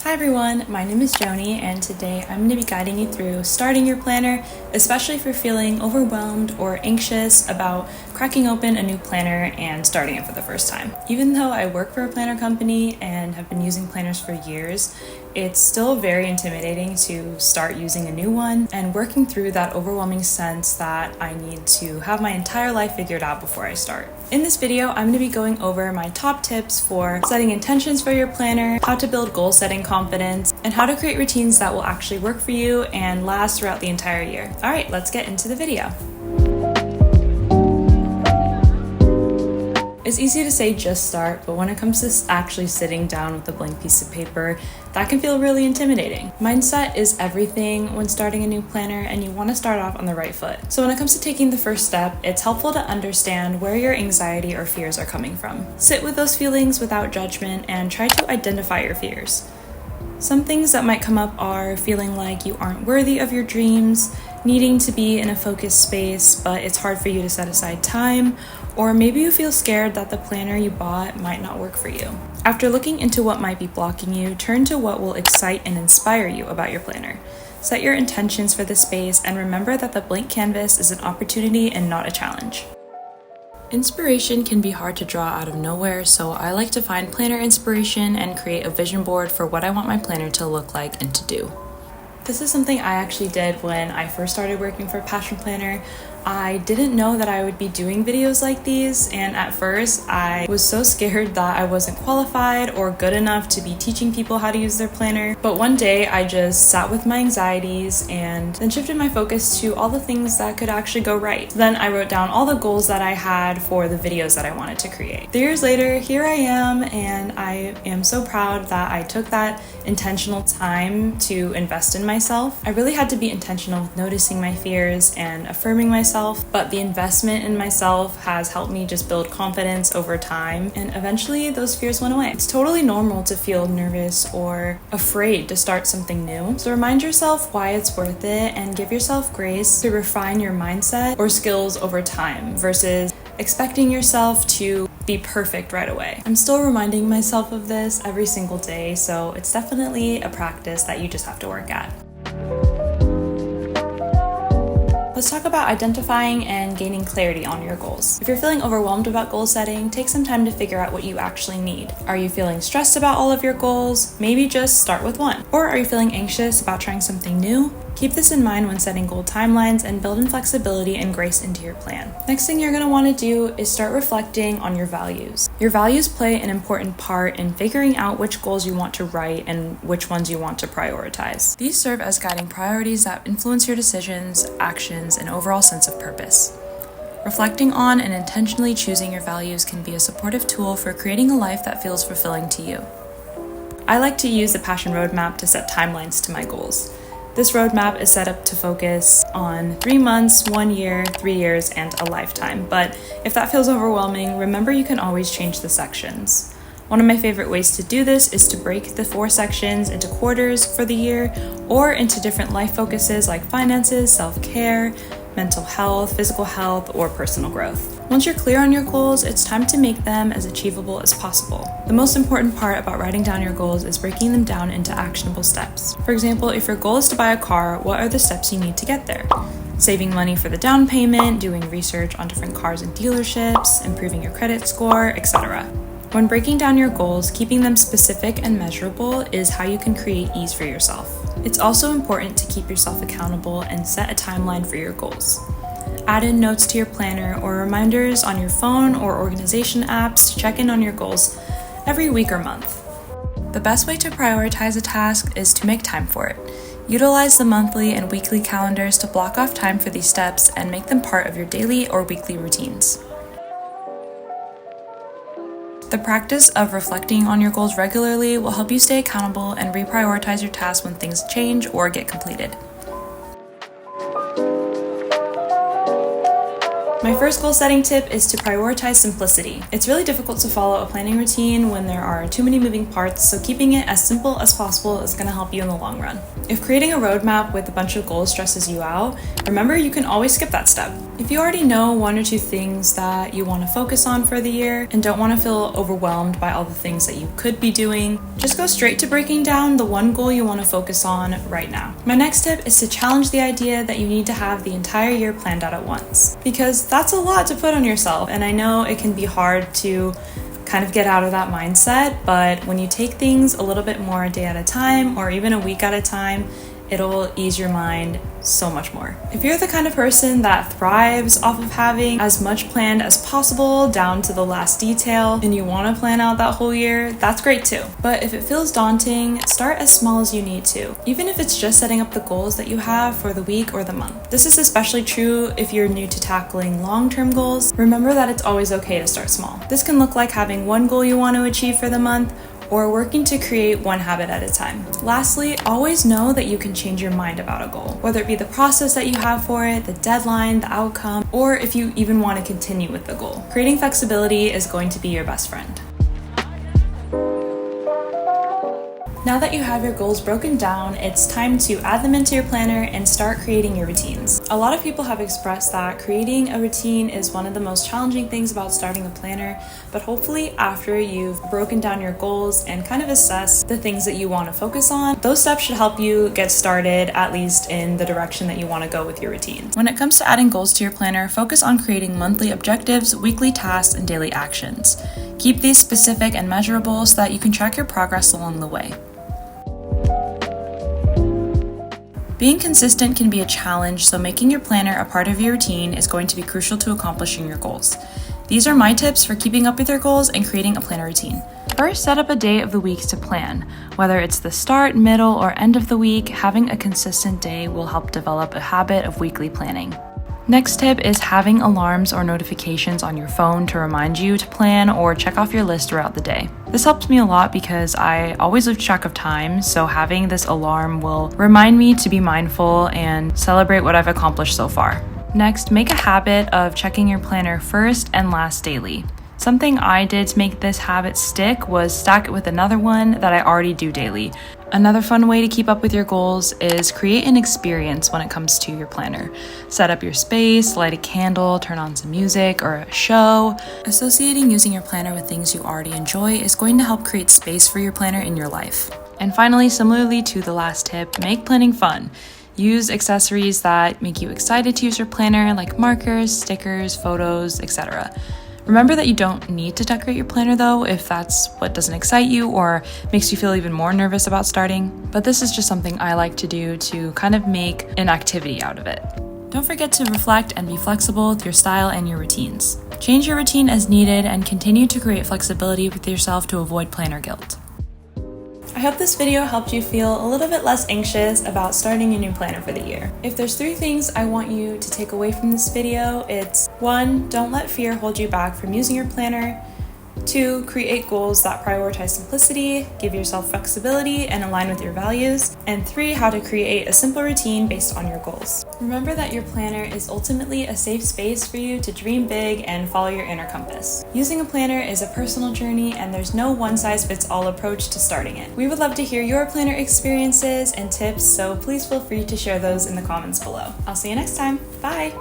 Hi everyone, my name is Joni, and today I'm going to be guiding you through starting your planner, especially if you're feeling overwhelmed or anxious about cracking open a new planner and starting it for the first time. Even though I work for a planner company and have been using planners for years, it's still very intimidating to start using a new one and working through that overwhelming sense that I need to have my entire life figured out before I start. In this video, I'm going to be going over my top tips for setting intentions for your planner, how to build goal setting confidence, and how to create routines that will actually work for you and last throughout the entire year. All right, let's get into the video. It's easy to say just start, but when it comes to actually sitting down with a blank piece of paper, that can feel really intimidating. Mindset is everything when starting a new planner, and you want to start off on the right foot. So when it comes to taking the first step, it's helpful to understand where your anxiety or fears are coming from. Sit with those feelings without judgment and try to identify your fears. Some things that might come up are feeling like you aren't worthy of your dreams, needing to be in a focused space, but it's hard for you to set aside time, or maybe you feel scared that the planner you bought might not work for you. After looking into what might be blocking you, turn to what will excite and inspire you about your planner. Set your intentions for the space and remember that the blank canvas is an opportunity and not a challenge. Inspiration can be hard to draw out of nowhere, so I like to find planner inspiration and create a vision board for what I want my planner to look like and to do. This is something I actually did when I first started working for Passion Planner. I didn't know that I would be doing videos like these, and at first I was so scared that I wasn't qualified or good enough to be teaching people how to use their planner. But one day I just sat with my anxieties and then shifted my focus to all the things that could actually go right. Then I wrote down all the goals that I had for the videos that I wanted to create. 3 years later, here I am, and I am so proud that I took that intentional time to invest in myself. I really had to be intentional with noticing my fears and affirming myself, but the investment in myself has helped me just build confidence over time, and eventually those fears went away. It's totally normal to feel nervous or afraid to start something new, so remind yourself why it's worth it and give yourself grace to refine your mindset or skills over time versus expecting yourself to be perfect right away. I'm still reminding myself of this every single day, so it's definitely a practice that you just have to work at. Let's talk about identifying and gaining clarity on your goals. If you're feeling overwhelmed about goal setting, take some time to figure out what you actually need. Are you feeling stressed about all of your goals? Maybe just start with one. Or are you feeling anxious about trying something new? Keep this in mind when setting goal timelines and build in flexibility and grace into your plan. Next thing you're going to want to do is start reflecting on your values. Your values play an important part in figuring out which goals you want to write and which ones you want to prioritize. These serve as guiding priorities that influence your decisions, actions, and overall sense of purpose. Reflecting on and intentionally choosing your values can be a supportive tool for creating a life that feels fulfilling to you. I like to use the Passion Roadmap to set timelines to my goals. This roadmap is set up to focus on 3 months, 1 year, 3 years, and a lifetime. But if that feels overwhelming, remember you can always change the sections. One of my favorite ways to do this is to break the 4 sections into quarters for the year or into different life focuses like finances, self-care, mental health, physical health, or personal growth. Once you're clear on your goals, it's time to make them as achievable as possible. The most important part about writing down your goals is breaking them down into actionable steps. For example, if your goal is to buy a car, what are the steps you need to get there? Saving money for the down payment, doing research on different cars and dealerships, improving your credit score, etc. When breaking down your goals, keeping them specific and measurable is how you can create ease for yourself. It's also important to keep yourself accountable and set a timeline for your goals. Add in notes to your planner or reminders on your phone or organization apps to check in on your goals every week or month. The best way to prioritize a task is to make time for it. Utilize the monthly and weekly calendars to block off time for these steps and make them part of your daily or weekly routines. The practice of reflecting on your goals regularly will help you stay accountable and reprioritize your tasks when things change or get completed. My first goal setting tip is to prioritize simplicity. It's really difficult to follow a planning routine when there are too many moving parts, so keeping it as simple as possible is going to help you in the long run. If creating a roadmap with a bunch of goals stresses you out, remember you can always skip that step. If you already know 1 or 2 things that you want to focus on for the year and don't want to feel overwhelmed by all the things that you could be doing, just go straight to breaking down the one goal you want to focus on right now. My next tip is to challenge the idea that you need to have the entire year planned out at once, because that's a lot to put on yourself, and I know it can be hard to kind of get out of that mindset, but when you take things a little bit more a day at a time or even a week at a time, it'll ease your mind so much more. If you're the kind of person that thrives off of having as much planned as possible down to the last detail and you want to plan out that whole year, that's great too. But if it feels daunting, start as small as you need to, even if it's just setting up the goals that you have for the week or the month. This is especially true if you're new to tackling long-term goals. Remember that it's always okay to start small. This can look like having one goal you want to achieve for the month, or working to create one habit at a time. Lastly, always know that you can change your mind about a goal, whether it be the process that you have for it, the deadline, the outcome, or if you even want to continue with the goal. Creating flexibility is going to be your best friend. Now that you have your goals broken down, it's time to add them into your planner and start creating your routines. A lot of people have expressed that creating a routine is one of the most challenging things about starting a planner, but hopefully after you've broken down your goals and kind of assess the things that you want to focus on, those steps should help you get started, at least in the direction that you want to go with your routines. When it comes to adding goals to your planner, focus on creating monthly objectives, weekly tasks, and daily actions. Keep these specific and measurable so that you can track your progress along the way. Being consistent can be a challenge, so making your planner a part of your routine is going to be crucial to accomplishing your goals. These are my tips for keeping up with your goals and creating a planner routine. First, set up a day of the week to plan. Whether it's the start, middle, or end of the week, having a consistent day will help develop a habit of weekly planning. Next tip is having alarms or notifications on your phone to remind you to plan or check off your list throughout the day. This helps me a lot because I always lose track of time, so having this alarm will remind me to be mindful and celebrate what I've accomplished so far. Next, make a habit of checking your planner first and last daily. Something I did to make this habit stick was stack it with another one that I already do daily. Another fun way to keep up with your goals is create an experience when it comes to your planner. Set up your space, light a candle, turn on some music or a show. Associating using your planner with things you already enjoy is going to help create space for your planner in your life. And finally, similarly to the last tip, make planning fun. Use accessories that make you excited to use your planner, like markers, stickers, photos, etc. Remember that you don't need to decorate your planner though if that's what doesn't excite you or makes you feel even more nervous about starting, but this is just something I like to do to kind of make an activity out of it. Don't forget to reflect and be flexible with your style and your routines. Change your routine as needed and continue to create flexibility with yourself to avoid planner guilt. I hope this video helped you feel a little bit less anxious about starting your new planner for the year. If there's 3 things I want you to take away from this video, it's 1, don't let fear hold you back from using your planner. 2, create goals that prioritize simplicity, give yourself flexibility, and align with your values. And 3, how to create a simple routine based on your goals. Remember that your planner is ultimately a safe space for you to dream big and follow your inner compass. Using a planner is a personal journey, and there's no one-size-fits-all approach to starting it. We would love to hear your planner experiences and tips, so please feel free to share those in the comments below. I'll see you next time. Bye!